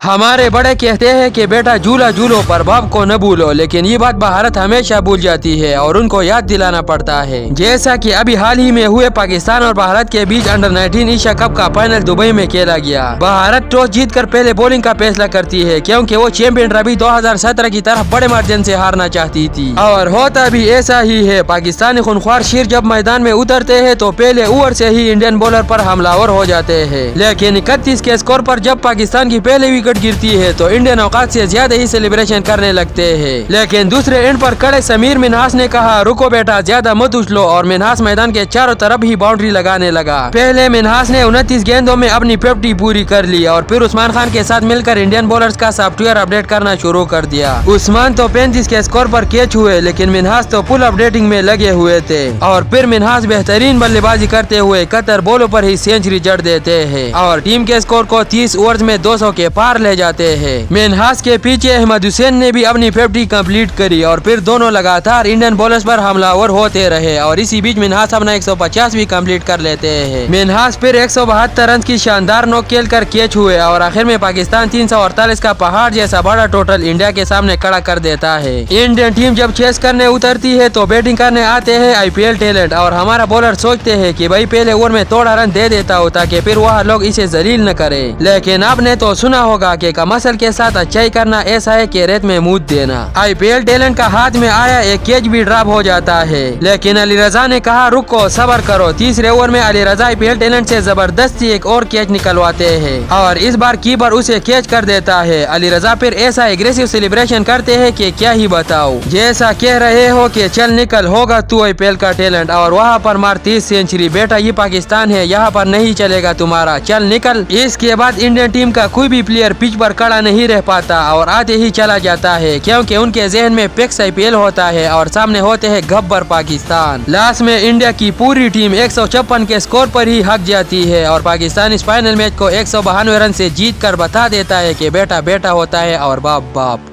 हमारे बड़े कहते हैं कि बेटा झूला झूलो पर बाप को न भूलो, लेकिन ये बात भारत हमेशा भूल जाती है और उनको याद दिलाना पड़ता है। जैसा कि अभी हाल ही में हुए पाकिस्तान और भारत के बीच अंडर 19 एशिया कप का फाइनल दुबई में खेला गया। भारत टॉस जीतकर पहले बॉलिंग का फैसला करती है क्योंकि वो चैंपियन ट्रॉफी 2017 की तरफ बड़े मार्जिन से हारना चाहती थी और होता भी ऐसा ही है। पाकिस्तानी खूनख्वार शेर जब मैदान में उतरते हैं तो पहले ओवर से ही इंडियन बॉलर पर हमलावर हो जाते हैं, लेकिन 31 के स्कोर पर जब पाकिस्तान की पहले विकेट गिरती है तो इंडियन औकात से ज्यादा ही सेलिब्रेशन करने लगते हैं। लेकिन दूसरे एंड पर खड़े समीर मिन्हास ने कहा, रुको बेटा, ज्यादा मत उछलो, और मिन्हास मैदान के चारों तरफ ही बाउंड्री लगाने लगा। पहले मिन्हास ने 29 गेंदों में अपनी 50 पूरी कर ली और फिर उस्मान खान के साथ मिलकर इंडियन बॉलर्स का सॉफ्टवेयर अपडेट करना शुरू कर दिया। उस्मान तो 35 के स्कोर पर कैच हुए, लेकिन मिन्हास तो फुल अपडेटिंग में लगे हुए थे और फिर मिन्हास बेहतरीन बल्लेबाजी करते हुए 71 बॉलों पर ही सेंचुरी जड़ देते हैं और टीम के स्कोर को 30 ओवर्स में 200 के पार ले जाते हैं। मिन्हास के पीछे अहमद हुसैन ने भी अपनी 50 कंप्लीट करी और फिर दोनों लगातार इंडियन बॉलर्स पर हमलावर होते रहे और इसी बीच मिन्हास अपना 150 भी कंप्लीट कर लेते हैं। मिन्हास फिर 172 रन की शानदार नॉक खेलकर कैच हुए और आखिर में पाकिस्तान 348 का पहाड़ जैसा बड़ा टोटल इंडिया के सामने खड़ा कर देता है। इंडियन टीम जब चेस करने उतरती है तो बैटिंग करने आते हैं IPL टैलेंट और हमारा बॉलर सोचते हैं कि भाई पहले ओवर में थोड़ा रन दे देता हो ताकि फिर वह लोग इसे जलील न करे। लेकिन आपने तो सुना होगा कि मसल के साथ अच्छाई करना ऐसा है कि रेत में मुंह देना। IPL टैलेंट का हाथ में आया एक कैच भी ड्रॉप हो जाता है, लेकिन अली रजा ने कहा, रुको, सब्र करो। तीसरे ओवर में अली रजा IPL टैलेंट से जबरदस्ती एक और कैच निकलवाते हैं और इस बार कीपर उसे कैच कर देता है। अली रजा फिर ऐसा एग्रेसिव सेलिब्रेशन करते हैं कि क्या ही बताओ, जैसा कह रहे हो कि चल निकल, होगा तू IPL का टैलेंट, और वहाँ पर मार 30 सेंचुरी। बेटा ये पाकिस्तान है, यहाँ पर नहीं चलेगा तुम्हारा, चल निकल। इसके बाद इंडियन टीम का कोई भी प्लेयर पिच पर खड़ा नहीं रह पाता और आते ही चला जाता है क्योंकि उनके जहन में फिक्स IPL होता है और सामने होते हैं गब्बर पाकिस्तान। लास्ट में इंडिया की पूरी टीम 156 के स्कोर पर ही हक जाती है और पाकिस्तान इस फाइनल मैच को 192 रन से जीत कर बता देता है कि बेटा बेटा होता है और बाप बाप।